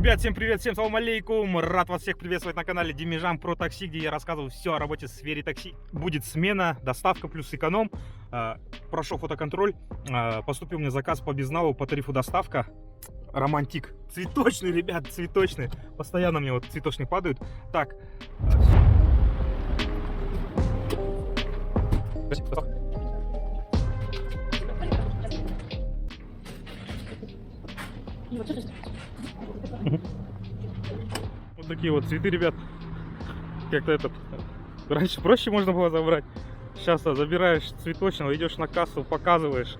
Ребят, всем привет, всем салам алейкум. Рад вас всех приветствовать на канале Демижан про такси, где я рассказываю все о работе в сфере такси. Будет смена, доставка плюс эконом. Прошел фотоконтроль. Поступил мне заказ по безналу по тарифу доставка. Романтик. Цветочный, ребят, цветочный. Постоянно мне вот цветочные падают. Так. Вот такие вот цветы, ребят. Как-то этот раньше проще можно было забрать. Сейчас забираешь цветочного, идешь на кассу, показываешь.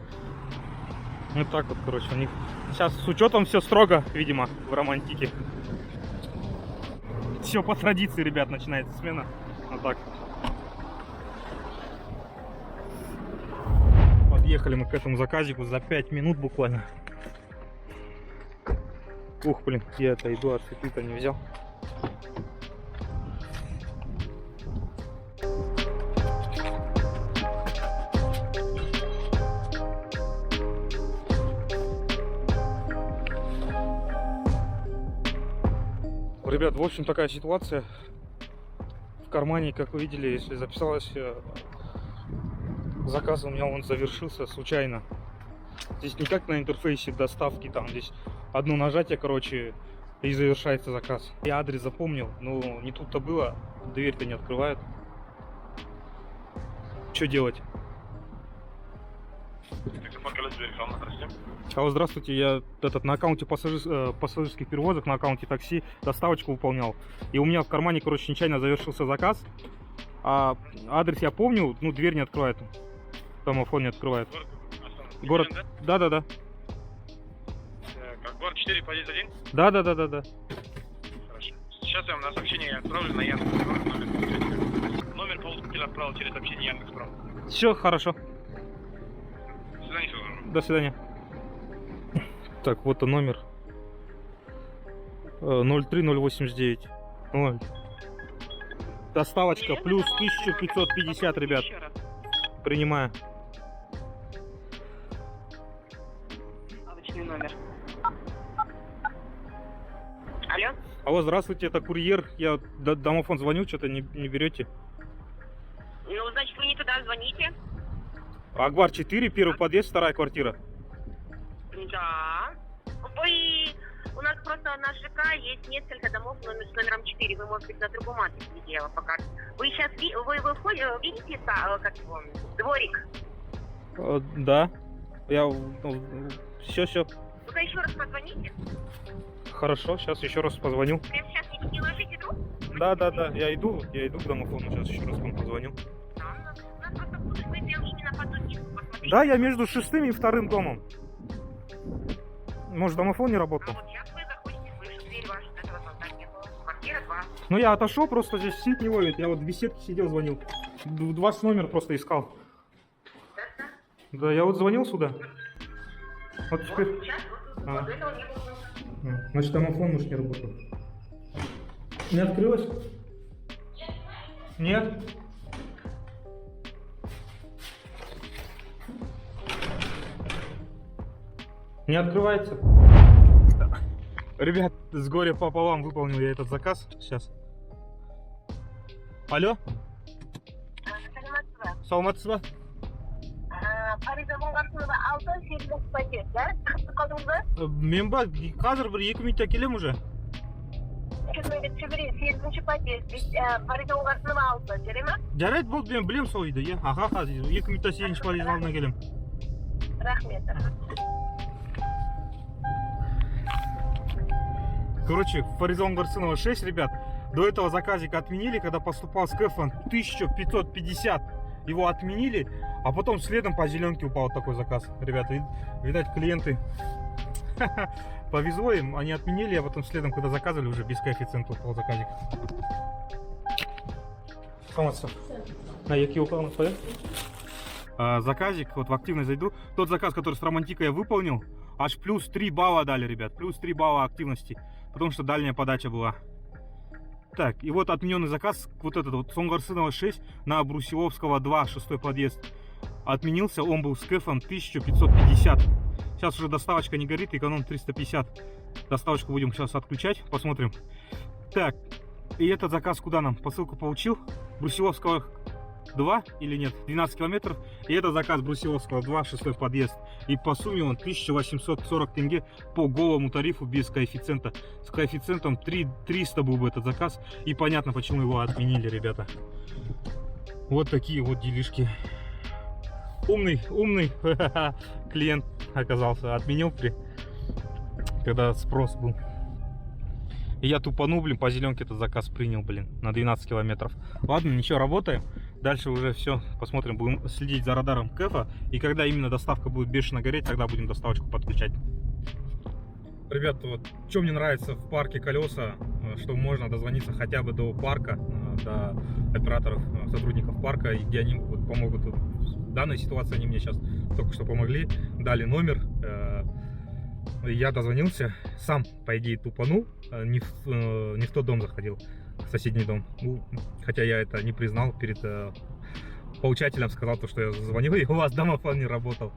Вот так вот, короче, у них сейчас с учетом все строго, видимо, в романтике. Все по традиции, ребят, начинается смена. Вот так. Подъехали мы к этому заказику за 5 минут буквально. Ух, блин, я отойду, а цветы-то не взял. Ребят, в общем, такая ситуация. В кармане, как вы видели, если записалось, заказ у меня он завершился случайно. Здесь не как на интерфейсе доставки, там здесь одно нажатие, короче, и завершается заказ. Я адрес запомнил, но не тут-то было, дверь-то не открывает. Что делать? Алло, здравствуйте, я на аккаунте пассажирских перевозок, на аккаунте такси доставочку выполнял. И у меня в кармане, короче, нечаянно завершился заказ. А адрес я помню, ну дверь не открывает. Домофон не открывает. Город? Да. Как город 4, подъезд 1? Да. Хорошо. Сейчас я вам на сообщение отправлю на Яндекс. Номер получателя отправил через сообщение Яндекс.Про. Все, хорошо. До свидания, всего доброго. До свидания. Так, вот он номер. 03089. Ой. Доставочка плюс 1550, ребят. Принимаю. Номер. Алло? Алло, здравствуйте, это курьер. Я домофон звоню, что-то не берете. Ну, значит, вы не туда звоните. Акбар 4, первый подъезд, вторая квартира. Да. Вы... У нас просто на ЖК есть несколько домов с номером 4. Вы, может быть, на другом адресе, где я вам покажу. Вы сейчас видите как его, дворик? Да. Я... Все. Вы еще раз позвоните. Хорошо, сейчас еще раз позвоню. Прямо сейчас не ложите трубку? Да. Я иду к домофону, сейчас еще раз вам позвоню. Да, у нас просто будет выделен именно по ту нитку. Посмотрите. Да, я между 6 и 2 домом. Может, домофон не А работал? вот сейчас вы заходите, слышите дверь ваша, этого там так не было. Квартира 2. Ну, я отошел, просто здесь сеть не ловит. Я вот в беседке сидел, звонил. Ваш номер просто искал. Да, я вот звонил сюда. Вот теперь... Сейчас вот этого не было. Значит, домофон, может, не работал. Не открылось? Нет. Не открывается. Ребят, с горя пополам выполнил я этот заказ. Сейчас. Алло? Саламатсыз ба? Фариза Оңғарсынова 6 сервис пакет, да? Қалдыңыз ба? Мен ба, қазір бір 2 минутта келем уже. Чебірен, 8-ші пакет. Фариза Оңғарсынова 6, жарай ма? Жарайды, болды, мен білем сол үйді, аха, 2 минутта 7-ші подъезд алдына келем. Рахмет. Короче, Фариза Оңғарсынова 6, ребят. До этого заказика отменили, когда поступал с Кэфом 1550. Его отменили, а потом следом по зеленке упал такой заказ. Ребята, видать, клиенты повезло им, они отменили, а потом следом, когда заказывали, уже без коэффициента упал заказик. Заказик, вот в активность зайду. Тот заказ, который с романтикой я выполнил, аж плюс 3 балла дали, ребят. Плюс 3 балла активности, потому что дальняя подача была. Так, и вот отмененный заказ, вот этот вот, с Оңғарсынова 6 на Брусиловского 2, 6 подъезд. Отменился, он был с кэфом 1550. Сейчас уже доставочка не горит, эконом 350. Доставочку будем сейчас отключать, посмотрим. Так, и этот заказ куда нам? Посылку получил. Брусиловского 2 или нет? 12 километров. И это заказ Брусиловского 2, 6 подъезд. И по сумме он 1840 тенге по голому тарифу без коэффициента. С коэффициентом 300 был бы этот заказ. И понятно, почему его отменили, ребята. Вот такие вот делишки. Умный клиент оказался. Отменил когда спрос был. И я тупанул, блин, по зеленке этот заказ принял, блин, на 12 километров. Ладно, ничего, работаем. Дальше уже все, посмотрим, будем следить за радаром КЭФа. И когда именно доставка будет бешено гореть, тогда будем доставочку подключать. Ребята, вот что мне нравится в парке Колеса, что можно дозвониться хотя бы до парка, до операторов, сотрудников парка, и где они вот помогут. В данной ситуации они мне сейчас только что помогли, дали номер. Я дозвонился, сам, по идее, тупанул, не в тот дом заходил, в соседний дом. Ну, хотя я это не признал перед получателем, сказал, что я звонил, и у вас домофон не работал.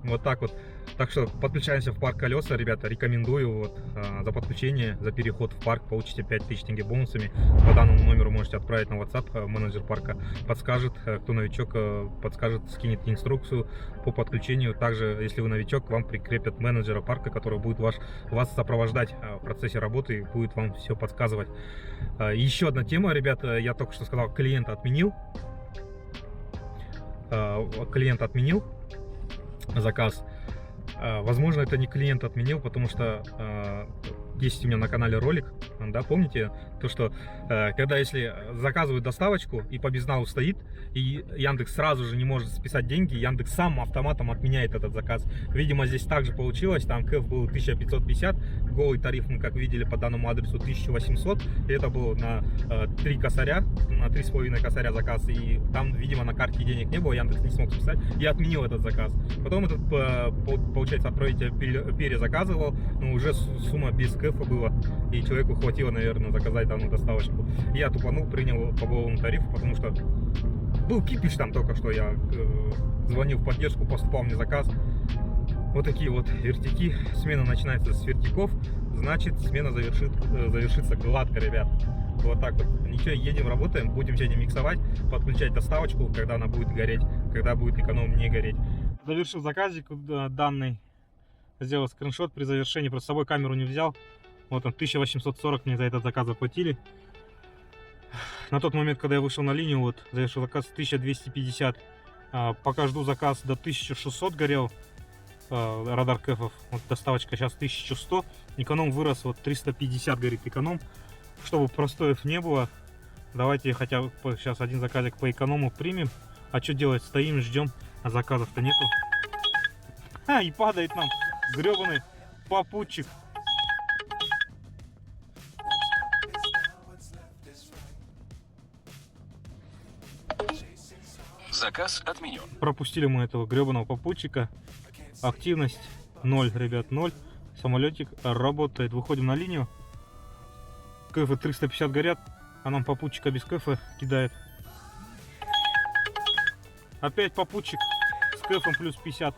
Вот так вот. Так что подключаемся в парк Колеса, ребята, рекомендую вот за подключение, за переход в парк получите 5000 тенге бонусами. По данному номеру можете отправить на WhatsApp, менеджер парка подскажет, кто новичок, подскажет, скинет инструкцию по подключению. Также, если вы новичок, вам прикрепят менеджера парка, который будет вас сопровождать в процессе работы и будет вам все подсказывать. Еще одна тема, ребята, я только что сказал, клиент отменил заказ. Возможно, это не клиент отменил, потому что есть у меня на канале ролик, да, помните, то, что когда если заказывают доставочку и по безналу стоит, и Яндекс сразу же не может списать деньги, Яндекс сам автоматом отменяет этот заказ. Видимо, здесь также получилось, там КЭФ был 1550, голый тариф мы, как видели, по данному адресу 1800, и это было на 3 косаря, на 3,5 косаря заказ, и там, видимо, на карте денег не было, Яндекс не смог списать, и отменил этот заказ. Потом этот, получается, отправитель перезаказывал, но уже сумма без КЭФа была, и человеку хватило, наверное, заказать данную доставочку. Я тупанул, принял по голому тарифу, потому что был кипиш там только что, я звонил в поддержку, поступал мне заказ. Вот такие вот вертики. Смена начинается с вертиков, значит смена завершится гладко, ребят. Вот так вот. Ничего, едем, работаем, будем сегодня миксовать, подключать доставочку, когда она будет гореть, когда будет эконом не гореть. Завершил заказик данный, сделал скриншот при завершении, просто с собой камеру не взял. Вот он, 1840 мне за этот заказ заплатили. На тот момент, когда я вышел на линию, вот, завершил заказ 1250. Пока жду заказ, до 1600 горел радар КЭФов. Вот доставочка сейчас 1100. Эконом вырос, вот 350 горит эконом. Чтобы простоев не было, давайте хотя бы сейчас один заказик по эконому примем. А что делать? Стоим, ждем, а заказов-то нету. И падает нам гребаный попутчик. Заказ отменен. Пропустили мы этого гребаного попутчика. Активность 0, ребят, 0. Самолетик работает. Выходим на линию. КФ 350 горят, а нам попутчика без КФ кидает. Опять попутчик с КФом плюс 50.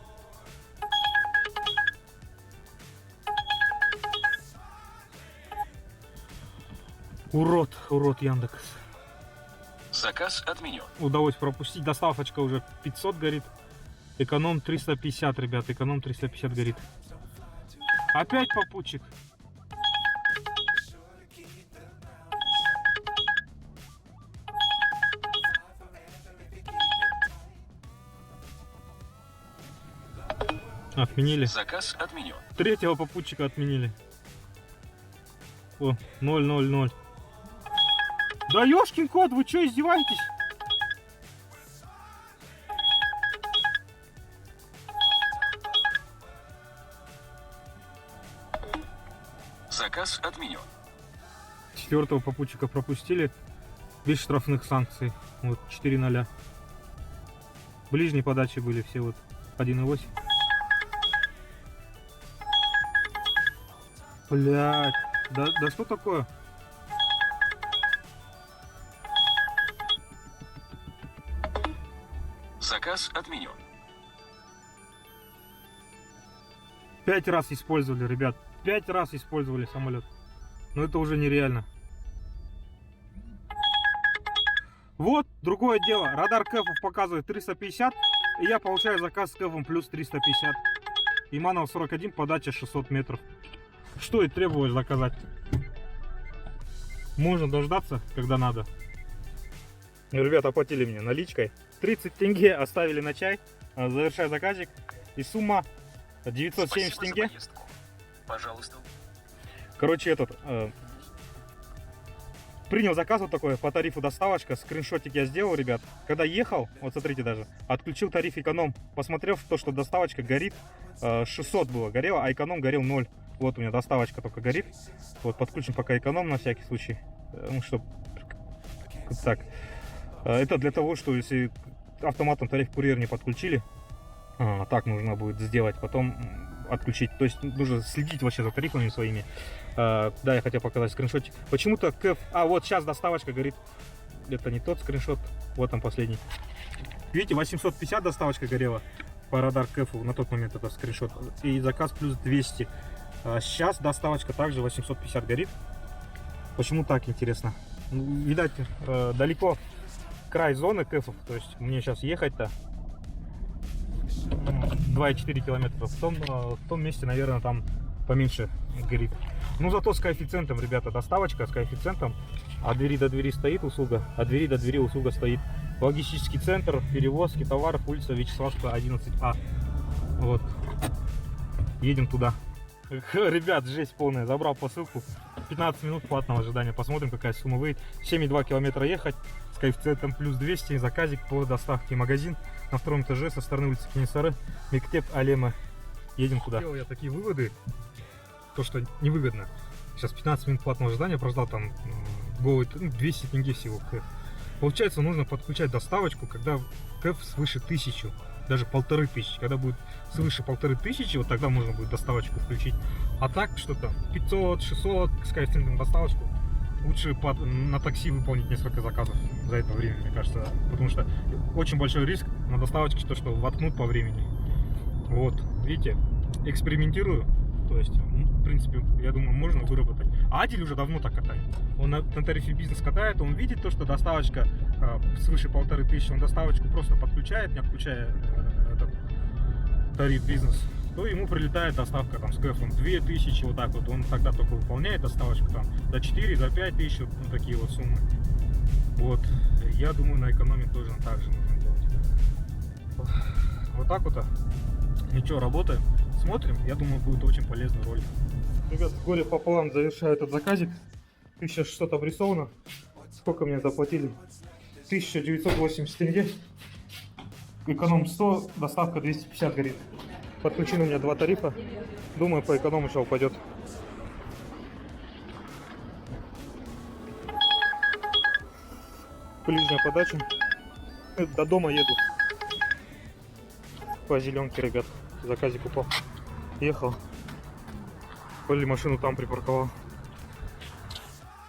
Урод Яндекс. Заказ отменен. Удалось пропустить. Доставочка уже 500 горит. Эконом 350, ребят. Эконом 350 горит. Опять попутчик. Отменили. Заказ отменен. Третьего попутчика отменили. О, 000. Да ёшкин кот, вы что, издеваетесь? Заказ отменен. Четвертого попутчика пропустили без штрафных санкций. Вот 4-0. Ближние подачи были все вот 1,8. Блять, да что такое? Заказ отменен. 5 раз использовали, ребят. 5 раз использовали самолет. Но это уже нереально. Вот, другое дело. Радар КЭФов показывает 350. И я получаю заказ с КЭФом плюс 350. Иманов 41, подача 600 метров. Что и требовалось заказать. Можно дождаться, когда надо. Ребята оплатили мне наличкой. 30 тенге оставили на чай. Завершаю заказик. И сумма 970 Спасибо тенге. за поездку. Пожалуйста. Короче, принял заказ вот такой по тарифу доставочка. Скриншотик я сделал, ребят. Когда ехал, вот смотрите даже, отключил тариф эконом. Посмотрел то, что доставочка горит. 600 было горело, а эконом горел 0. Вот у меня доставочка только горит. Вот подключим пока эконом на всякий случай. Ну что, так. Это для того, что если автоматом тариф курьер не подключили, так нужно будет сделать, потом отключить. То есть нужно следить вообще за тарифами своими. Да, я хотел показать скриншотик. Почему-то КЭФ... вот сейчас доставочка горит. Это не тот скриншот. Вот там последний. Видите, 850 доставочка горела по радар КЭФу. На тот момент это скриншот. И заказ плюс 200. Сейчас доставочка также 850 горит. Почему так, интересно? Видать, далеко край зоны КЭФов. То есть мне сейчас ехать-то 2,4 километра. В том месте, наверное, там поменьше горит. Ну, зато с коэффициентом, ребята, доставочка с коэффициентом. От двери до двери стоит услуга, от двери до двери услуга стоит. Логистический центр, перевозки товаров, улица Вячеславская, 11А. Вот. Едем туда. Ребят, жесть полная. Забрал посылку. 15 минут платного ожидания. Посмотрим, какая сумма выйдет. 7,2 километра ехать. С коэффициентом плюс 200. Заказик по доставке. Магазин на втором этаже со стороны улицы Кенесары. Мектеп Алема. Едем туда. Делал я такие выводы. То, что невыгодно. Сейчас 15 минут платного ожидания. Прождал там голый 200 тенге всего КЭФ. Получается, нужно подключать доставочку, когда КЭФ свыше 1000. Даже 1500. Когда будет свыше 1500, вот тогда можно будет доставочку включить. А так что-то 500, 600 с коэффициентом доставочку. Лучше на такси выполнить несколько заказов за это время, мне кажется. Потому что очень большой риск на доставочке, то, что воткнут по времени. Вот, видите, экспериментирую. То есть, в принципе, я думаю, можно выработать. А Адель уже давно так катает. Он на тарифе бизнес катает, он видит то, что доставочка свыше 1500, он доставочку просто подключает, не отключая этот тариф бизнес, то ему прилетает доставка там с КЭФом 2000, вот так вот. Он тогда только выполняет доставочку там до 4, до 5000, ну такие вот суммы. Вот, я думаю, на экономе тоже так же нужно делать. Вот так вот. Ничего, работаем. Смотрим, я думаю, будет очень полезный ролик. Ребят, горе пополам завершаю этот заказик. 1600 обрисовано. Сколько мне заплатили? 1980 тенге. Эконом 100, доставка 250 горит. Подключены у меня два тарифа. Думаю, по эконому еще упадет. Ближняя подача. До дома еду. По зеленке, ребят. Заказик упал. Ехал. Или машину там припарковал.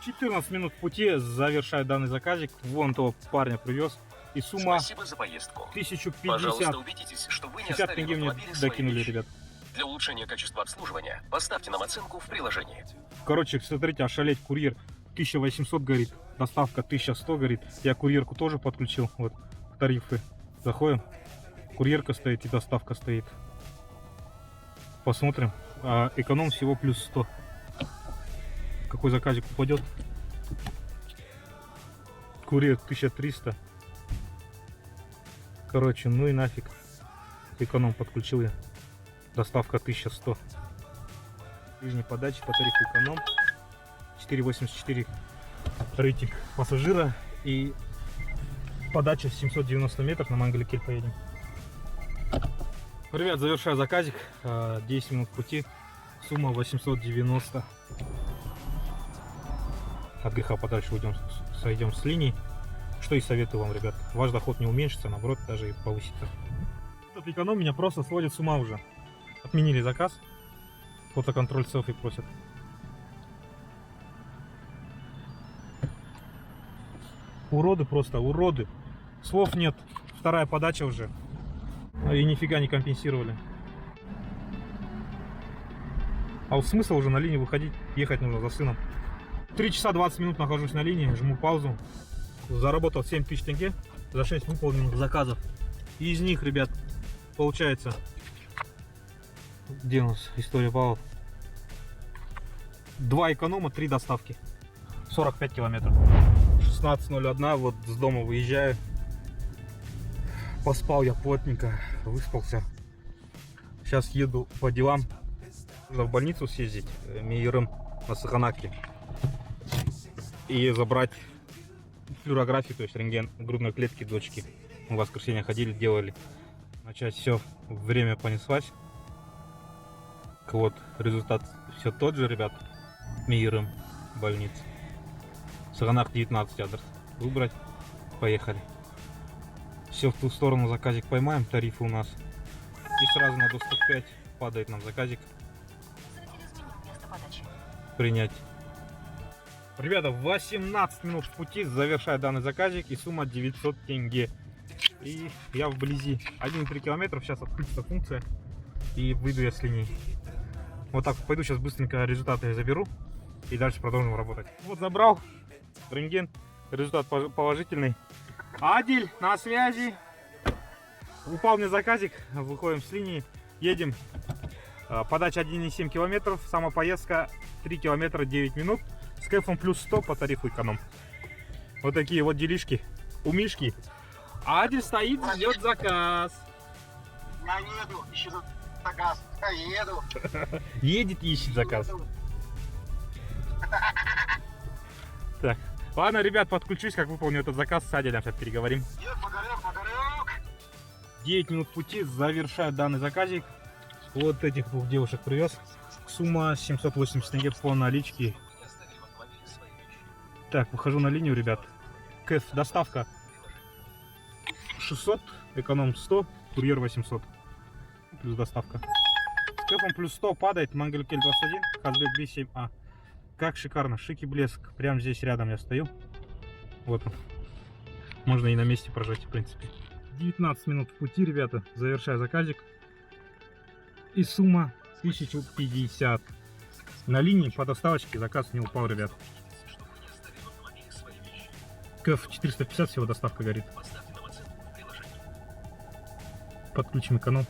14 минут в пути. Завершаю данный заказик. Вон того парня привез. И сумма Спасибо за поездку. 1050. Пожалуйста, убедитесь, что вы не 50 оставили тенге в мне автомобиле свои докинули, вещи. ребят. Для улучшения качества обслуживания поставьте нам оценку в приложении. Короче, смотрите, ошалеть, курьер 1800 горит, доставка 1100 горит. Я курьерку тоже подключил, вот, тарифы. Заходим, курьерка стоит и доставка стоит. Посмотрим, эконом всего плюс 100. Какой заказик упадет? Курьер 1300. Короче, ну и нафиг. Эконом подключил я. Доставка 1100. Ближней подачи по тарифу эконом. 4,84 рейтинг пассажира. И подача 790 метров. На Мангаликель поедем. Ребят, завершаю заказик. 10 минут пути. Сумма 890. От греха подальше сойдем с линий. Что и советую вам, ребят. Ваш доход не уменьшится, наоборот, даже и повысится. Этот эконом меня просто сводит с ума уже. Отменили заказ. Фотоконтроль селфи просят. Уроды просто, уроды. Слов нет. Вторая подача уже. И нифига не компенсировали. А вот смысл уже на линии выходить, ехать нужно за сыном. 3 часа 20 минут нахожусь на линии, жму паузу. Заработал 7000 тенге за 6 выполненных заказов. И из них, ребят, получается... Где у нас история баллов? 2 эконома, 3 доставки. 45 километров. 16:01, вот с дома выезжаю. Поспал я плотненько, выспался. Сейчас еду по делам. Нужно в больницу съездить, Мейерым на Саханакке. И забрать флюорографию, то есть рентген грудной клетки дочки. В воскресенье ходили, делали. Начать все, время понеслась. Вот, результат все тот же, ребят. Мейерым, больница. Саханак 19 адрес. Выбрать, поехали. Все в ту сторону, заказик поймаем, тарифы у нас. И сразу на доступ 5 падает нам заказик. Принять. Ребята, 18 минут в пути, завершаю данный заказик, и сумма 900 тенге. И я вблизи. 1,3 километра, сейчас отключится функция, и выйду я с линии. Вот так пойду, сейчас быстренько результаты заберу, и дальше продолжим работать. Вот забрал рентген, результат положительный. Адиль на связи. Упал мне заказик, выходим с линии, едем. Подача 1,7 километров, сама поездка 3 километра 9 минут. С кэфом плюс 100 по тарифу эконом. Вот такие вот делишки у Мишки. Адиль стоит, ждет заказ. Я еду, ищу заказ. Я еду. Едет и ищет заказ. Так, ладно, ребят, подключусь, как выполню этот заказ с Адилем, сейчас переговорим. Ед, Погорек. 9 минут пути, завершаю данный заказик. Вот этих двух девушек привез. Сумма 780 тенге по наличке. Так, выхожу на линию, ребят. Кэф, доставка 600, эконом 100, курьер 800. Плюс доставка. С кэфом плюс 100 падает, Мангелькель 21, Хазбек B7А. Как шикарно, шик и блеск. Прямо здесь рядом я стою. Вот он. Можно и на месте прожать, в принципе. 19 минут в пути, ребята. Завершаю заказик. И сумма 1050. На линии по доставочке заказ не упал, ребят. КФ 450 всего доставка горит. Подключим эконом.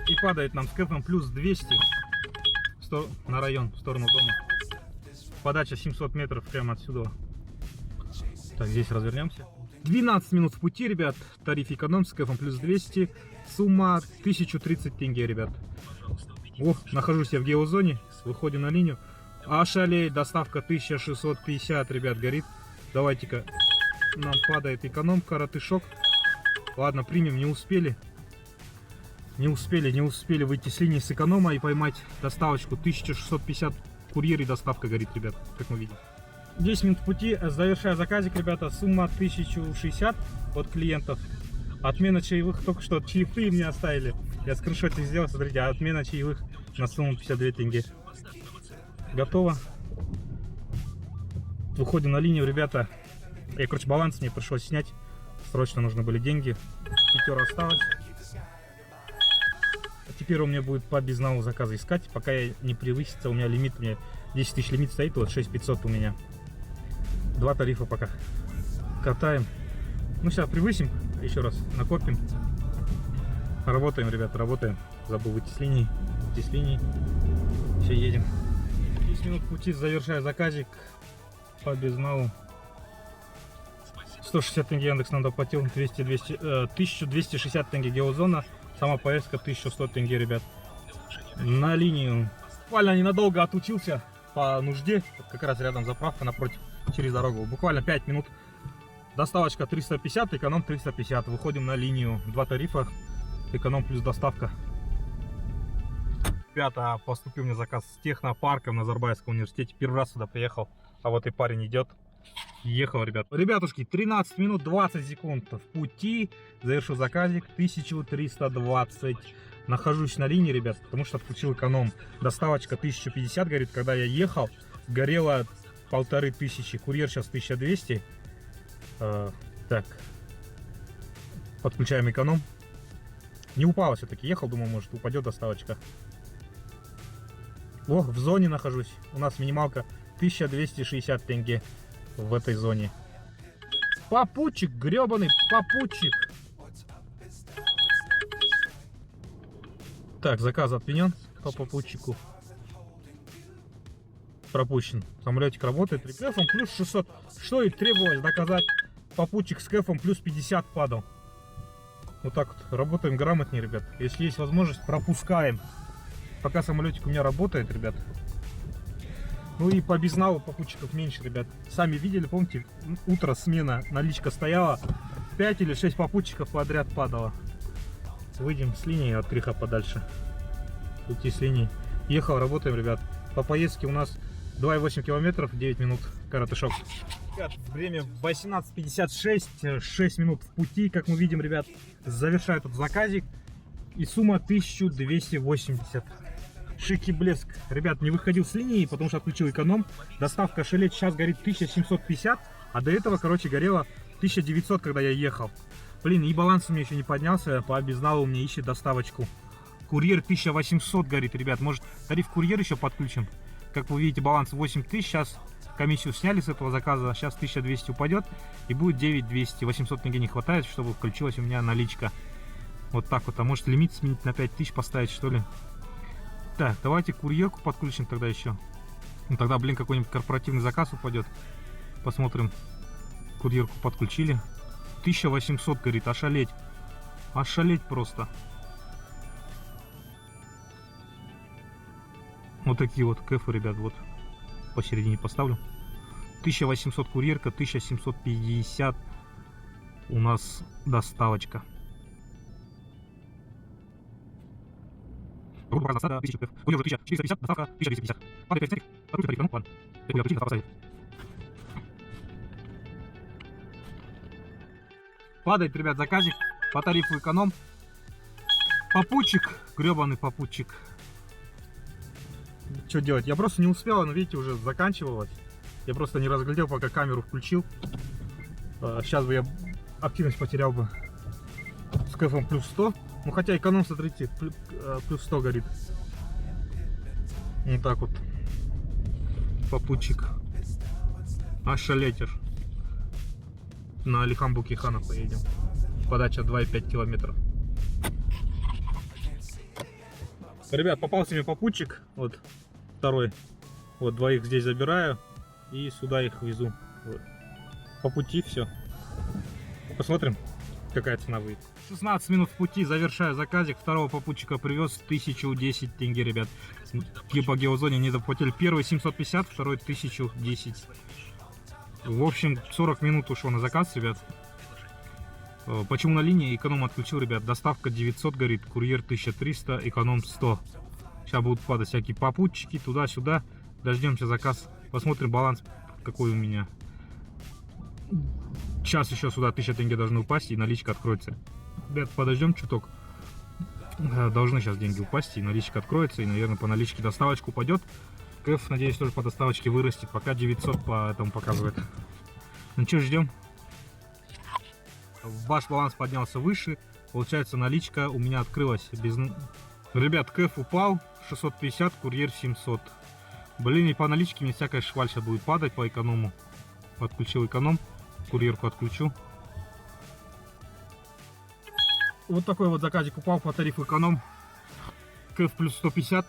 И падает нам с КФом плюс 200 на район, в сторону дома. Подача 700 метров прямо отсюда. Так, здесь развернемся. 12 минут в пути, ребят. Тариф эконом с КФом плюс 200. Сумма 1030 тенге, ребят. О, нахожусь я в геозоне. Выходим на линию. Ашалей, доставка 1650, ребят, горит. Давайте-ка, нам падает эконом, коротышок. Ладно, примем, не успели. Не успели выйти с линии с эконома и поймать доставочку 1650. Курьер и доставка горит, ребят, как мы видим. 10 минут в пути, завершаю заказик, ребята. Сумма 1060 от клиентов. Отмена чаевых, только что чаевые мне оставили. Я скриншот сделал, смотрите, отмена чаевых на сумму 52 тенге. Готово. Выходим на линию, ребята. Я, короче, баланс мне пришлось снять. Срочно нужны были деньги. 5 осталось. Теперь у меня будет по безналу заказа искать, пока я не превысится. У меня лимит, у меня 10 тысяч лимит стоит, вот 6500 у меня. 2 тарифа пока катаем. Ну, сейчас превысим, еще раз накопим. Работаем, ребята, работаем. Забыл выйти с линии. Выйти с линии. Все, едем. 10 минут пути, завершаю заказик по безналу. 160 тенге Яндекс нам доплатил, 1260 тенге геозона. Сама поездка 1100 тенге, ребят. На линию. Буквально ненадолго отучился по нужде. Как раз рядом заправка напротив, через дорогу. Буквально 5 минут. Доставочка 350, эконом 350. Выходим на линию. 2 тарифа. Эконом плюс доставка. Ребята, поступил мне заказ с технопарком на Назарбаевском университете. Первый раз сюда приехал. А вот и парень идет. Ехал, ребят. Ребятушки, 13 минут 20 секунд в пути. Завершил заказик 1320. Нахожусь на линии, ребят, потому что отключил эконом. Доставочка 1050 горит. Когда я ехал, горело 1500. Курьер сейчас 1200. Так. Подключаем эконом. Не упало все-таки. Ехал, думал, может упадет доставочка. О, в зоне нахожусь. У нас минималка 1260 тенге в этой зоне. Попутчик, гребаный попутчик. Так, заказ отменен по попутчику. Пропущен. Самолетик работает. С кэфом плюс 600. Что и требовалось доказать. Попутчик с кэфом плюс 50 падал. Вот так вот. Работаем грамотнее, ребят. Если есть возможность, пропускаем. Пока самолетик у меня работает, ребят. Ну и по безналу попутчиков меньше, ребят. Сами видели, помните, утро смена, наличка стояла. 5 или 6 попутчиков подряд падало. Выйдем с линии от греха подальше. Уйти с линии. Ехал, работаем, ребят. По поездке у нас 2,8 километров, 9 минут коротышок. Ребят, время 18:56, 6 минут в пути, как мы видим, ребят. Завершаю этот заказик. И сумма 1280. Шик и блеск. Ребят, не выходил с линии, потому что отключил эконом. Доставка шалеть сейчас горит 1750, а до этого, короче, горело 1900, когда я ехал. Блин, и баланс у меня еще не поднялся, по безналу мне ищет доставочку. Курьер 1800 горит, ребят. Может, тариф курьер еще подключим? Как вы видите, баланс 8000. Сейчас комиссию сняли с этого заказа. Сейчас 1200 упадет и будет 9200. 800 тенге не хватает, чтобы включилась у меня наличка. Вот так вот. А может лимит сменить на 5000 поставить, что ли? Так, давайте курьерку подключим тогда еще. Ну тогда, блин, какой-нибудь корпоративный заказ упадет. Посмотрим. Курьерку подключили. 1800 горит. Ошалеть. Ошалеть просто. Вот такие вот кэфы, ребят. Вот посередине поставлю. 1800 курьерка, 1750 у нас доставочка. Группа доставка 1000 кэф. Курьер 1450, доставка 1250. Падает 5 центик. Подключи тариф, ну ладно. Я включил, доставка поставить. Падает, ребят, заказик по тарифу эконом. Попутчик, гребаный попутчик. Что делать? Я просто не успел, но видите, уже заканчивалось. Я просто не разглядел, пока камеру включил. Сейчас бы я активность потерял бы с кэфом плюс 100. Ну хотя эконом, смотрите, плюс 100 горит. Вот так вот. Попутчик. Ошалеть аж. На Алихан Букихана поедем. Подача 2,5 километров. Ребят, попался мне попутчик. Вот второй. Вот двоих здесь забираю. И сюда их везу. Вот. По пути все. Посмотрим, какая цена выйдет. 16 минут в пути, завершаю заказик. Второго попутчика привез, 1010 тенге, ребят. По геозоне не доплатили. Первый 750, второй 1010. В общем, 40 минут ушло на заказ, ребят. Почему на линии? Эконом отключил, ребят. Доставка 900 горит, курьер 1300, эконом 100. Сейчас будут падать всякие попутчики туда-сюда. Дождемся заказ. Посмотрим баланс, какой у меня. Сейчас еще сюда 1000 тенге должны упасть, и наличка откроется. Ребят, подождем чуток. Должны сейчас деньги упасть, и наличка откроется. И, наверное, по наличке доставочка упадет. Кэф, надеюсь, тоже по доставочке вырастет. Пока 900 по этому показывает. Ну что, ждем. Ваш баланс поднялся выше. Получается, наличка у меня открылась. Без... Ребят, кэф упал. 650, курьер 700. Блин, и по наличке мне всякая шваль сейчас будет падать по эконому. Подключил эконом. Курьерку отключу. Вот такой вот заказик упал по тарифу эконом. Кэф плюс 150.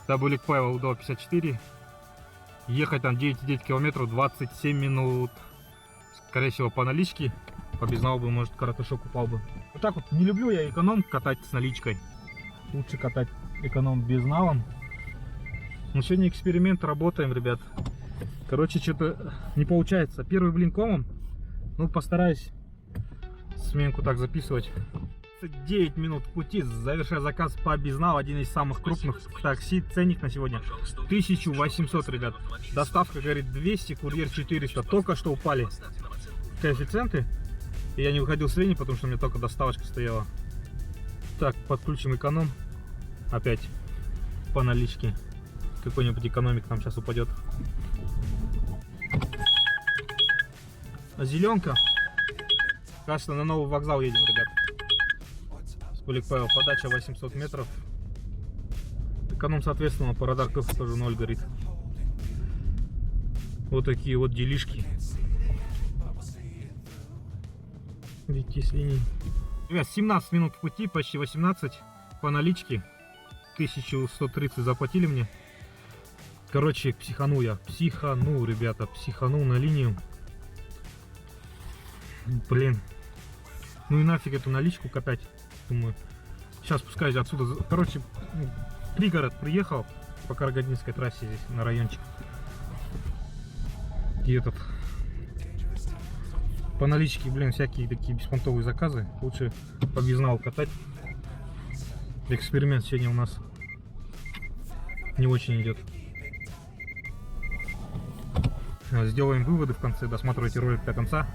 Даблик Павел удал 54. Ехать там 9,9 километров, 27 минут. Скорее всего по наличке. По безналу бы, может, коротышок упал бы. Вот так вот, не люблю я эконом катать с наличкой. Лучше катать эконом безналом. Но сегодня эксперимент, работаем, ребят. Короче, что-то не получается. Первый блин комом. Ну, постараюсь сменку так записывать. 9 минут пути, завершая заказ по безналу. Один из самых крупных такси. Ценник на сегодня 1800, ребят. Доставка, говорит, 200, курьер 400. Только что упали коэффициенты. И я не выходил с линии, потому что у меня только доставочка стояла. Так, подключим эконом. Опять по наличке. Какой-нибудь экономик там сейчас упадет. Зеленка. Кажется, на новый вокзал едем, ребят. Скулик Павел, подача 800 метров. Эконом, соответственно, по радар КФ тоже 0 горит. Вот такие вот делишки. Видите, с линией. Ребят, 17 минут в пути, почти 18 по наличке. 1130 заплатили мне. Короче, психану я. Психану, ребята, психану на линию. Блин. Ну и нафиг эту наличку катать. Думаю, сейчас спускаюсь отсюда. Короче, пригород приехал по Карагандинской трассе здесь, на райончик. И этот... По наличке, блин, всякие такие беспонтовые заказы. Лучше по безналу катать. Эксперимент сегодня у нас не очень идет. Сделаем выводы в конце. Досматривайте ролик до конца.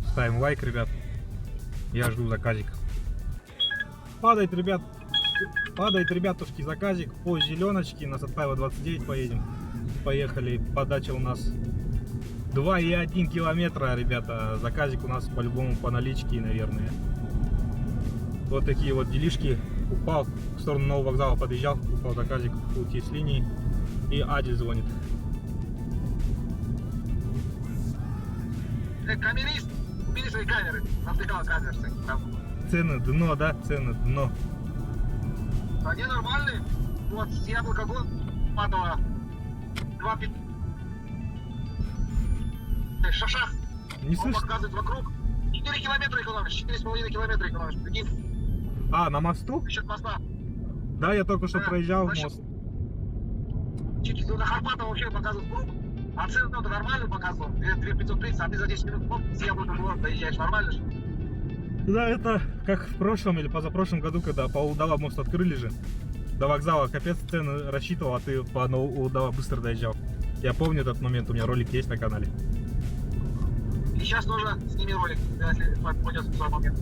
Ставим лайк, ребят. Я жду заказик. Падает, ребят. Падает, ребятушки, заказик по зеленочке. На Сатпаева 29 поедем. Поехали. Подача у нас 2,1 километра, ребята. Заказик у нас по-любому по наличке, наверное. Вот такие вот делишки. Упал в сторону нового вокзала, подъезжал, упал заказик, уйти с линии. И Адиль звонит. Камерист, убери свои камеры. Навтыкал камеры. Цены дно, да? Цены дно. Они нормальные. Вот, с яблока год, матова. 2,5. Шашах. Не Он слышно? показывает вокруг. 4 километра экономишь, 4,5 километра экономишь. Прикинь, А, на мосту? за счет моста. Да, я только что Да, проезжал за счет- мост. Чуть на Харпатова вообще показывает круг. А цену-то нормально показывал. 2530, а ты за 10 минут оп, с яблока город доезжаешь. Нормально же? Да, это как в прошлом или позапрошлом году, когда по Удава мост открыли же. До вокзала капец цены рассчитывал, а ты по Удава быстро доезжал. Я помню этот момент, у меня ролик есть на канале. И сейчас тоже сними ролик, если пойдет в свой момент.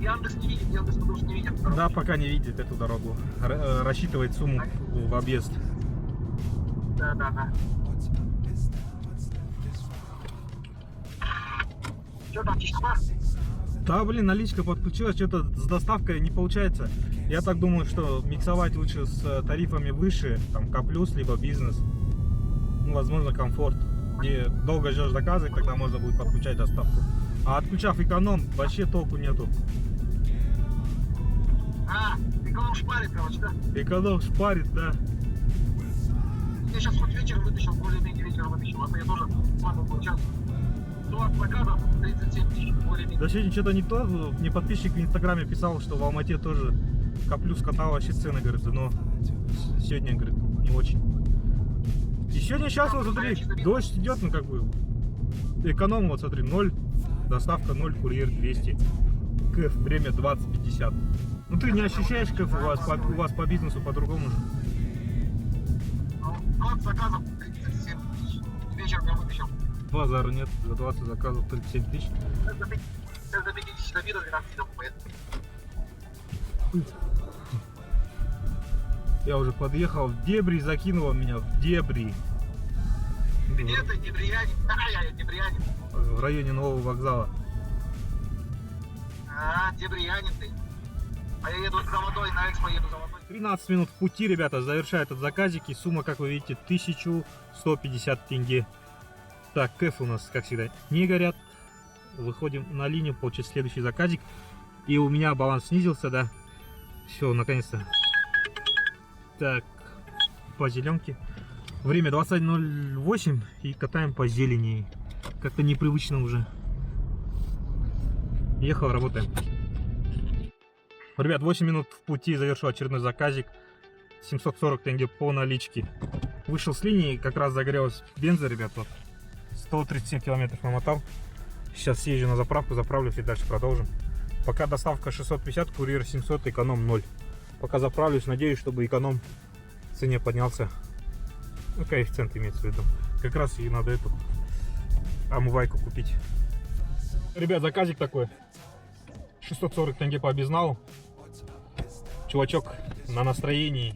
Яндекс не видит, Яндекс потому что не видит. Да, пока не видит эту дорогу. Рассчитывает сумму в объезд. Да. Что там, тишина? Да, блин, наличка подключилась, что-то с доставкой не получается. Я так думаю, что миксовать лучше с тарифами выше, там К+, либо бизнес. Ну, возможно, комфорт. Где долго ждешь заказы, тогда можно будет подключать доставку. А отключав эконом, вообще толку нету. А, эконом шпарит, короче, да? Эконом шпарит, да. Я сейчас хоть вечер вытащил, более-менее вечер вытащил, а то я тоже слабо получал. 20 заказов, 37 тысяч, более-менее. Да сегодня что-то не то. Мне подписчик в инстаграме писал, что в Алмате тоже К+ катал, вообще цены, говорит, но сегодня, говорит, не очень. И сегодня сейчас, вот смотри, дождь идет, ну как бы, эконом, вот смотри, 0, доставка 0, курьер 200, КФ, время 20-50. Ну ты не ощущаешь КФ, у вас по бизнесу по-другому же. 20 заказов, 37 тысяч. Вечером я вытащил. Базара нет, за 20 заказов 37 тысяч. Это до 50 до вида 12 покупает. Я уже подъехал в дебри, закинуло меня в дебри. Где ты, дебриянин? А, я дебриянин. В районе нового вокзала. А, дебриянин ты. А я еду за водой, на экспо еду за водой. 13 минут в пути, ребята, завершаю этот заказик. И сумма, как вы видите, 1150 тенге. Так, КФ у нас, как всегда, не горят. Выходим на линию, получить следующий заказик. И у меня баланс снизился, да. Все, наконец-то. Так, по зеленке. Время 21:08 и катаем по зелени. Как-то непривычно уже. Ехал, работаем. Ребят, 8 минут в пути, завершил очередной заказик. 740 тенге по наличке. Вышел с линии, как раз загорелась бенза, ребят. Вот. 137 километров намотал. Сейчас съезжу на заправку, заправлюсь и дальше продолжим. Пока доставка 650, курьер 700, эконом 0. Пока заправлюсь, надеюсь, чтобы эконом в цене поднялся. Ну, коэффициент имеется в виду. Как раз и надо эту омывайку купить. Ребят, заказик такой. 640 тенге по безналу. Чувачок на настроении.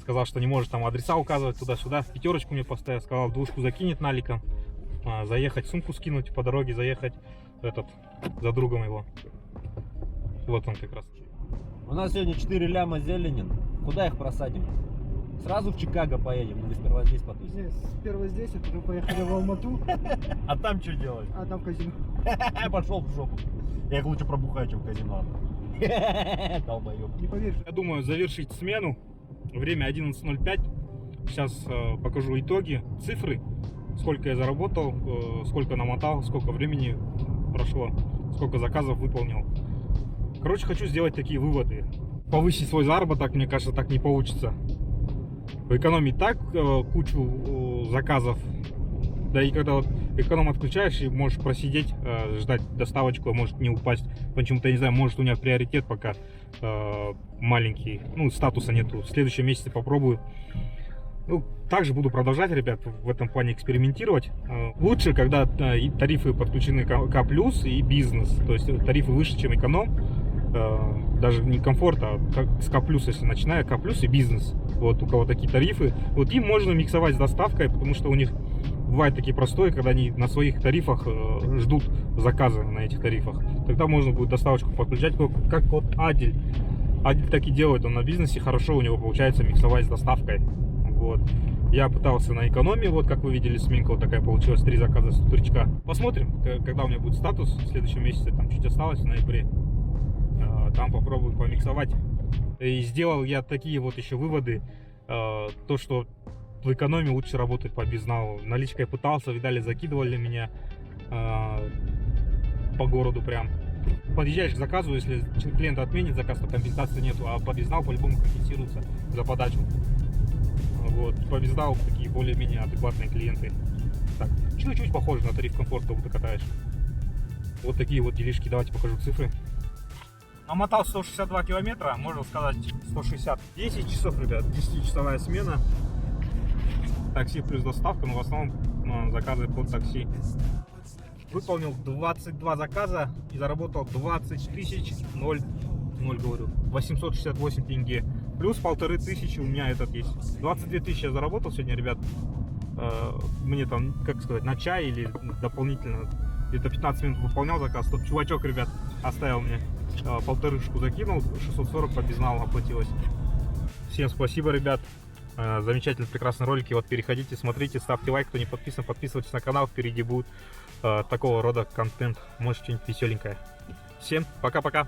Сказал, что не может там адреса указывать туда-сюда. Пятерочку мне поставил. Сказал, двушку закинет наликом. заехать, сумку скинуть, по дороге заехать за другом его. Вот он как раз. У нас сегодня 4 ляма зелени. Куда их просадим? Сразу в Чикаго поедем или сперва здесь потусим? Сперва здесь, а потом поехали в Алмату, А там что делать? а там в казино. Пошел в жопу. Я их лучше пробухаю, чем в казино. Долбоёб. Не поверишь. Я думаю завершить смену. Время 11:05. Сейчас покажу итоги, цифры. Сколько я заработал, сколько намотал, сколько времени прошло, сколько заказов выполнил. Короче, хочу сделать такие выводы. Повысить свой заработок, мне кажется, так не получится. Экономить так кучу заказов. Да и когда вот эконом отключаешь и можешь просидеть, ждать доставочку, а может не упасть. Почему-то, я не знаю, может у меня приоритет пока маленький. Ну, статуса нету. В следующем месяце попробую. Ну, также буду продолжать, ребят, в этом плане экспериментировать. Лучше, когда тарифы подключены К+, и бизнес. То есть тарифы выше, чем эконом. Даже не комфорт, а как с К+, если начиная, К+, и бизнес. Вот у кого такие тарифы. Вот им можно миксовать с доставкой, потому что у них бывает такие простые, когда они на своих тарифах ждут заказы на этих тарифах. Тогда можно будет доставочку подключать, как вот Адиль. Адиль так и делает, он на бизнесе хорошо, у него получается миксовать с доставкой. Вот. Я пытался на экономии, вот как вы видели, сменка вот такая получилась, 3 заказа с турчка. Посмотрим, когда у меня будет статус в следующем месяце, там чуть осталось в ноябре. Там попробую помиксовать. И сделал я такие вот еще выводы, то что в экономии лучше работать по безналу. Наличкой пытался, видали, закидывали меня по городу прям. Подъезжаешь к заказу, если клиент отменит заказ, то компенсации нету, а по безналу по-любому компенсируется за подачу. Вот, по безналу такие более-менее адекватные клиенты. Так, чуть-чуть похоже на тариф комфорт, когда ты катаешь. Вот такие вот делишки, давайте покажу цифры. Намотал 162 километра, можно сказать 160. 10 часов, ребят, 10-часовая смена. Такси плюс доставка, но в основном заказы под такси. Выполнил 22 заказа и заработал 20 тысяч 868 тенге. Плюс 1500 у меня этот есть. 22 тысячи я заработал сегодня, ребят. Мне там, как сказать, на чай или дополнительно где-то 15 минут выполнял заказ. Тот чувачок, ребят, оставил мне полторышку, закинул, 640 по безналу оплатилось. Всем спасибо, ребят. Замечательные, прекрасные ролики. Вот переходите, смотрите, ставьте лайк, кто не подписан, подписывайтесь на канал, впереди будет такого рода контент, может что-нибудь веселенькое. Всем пока-пока.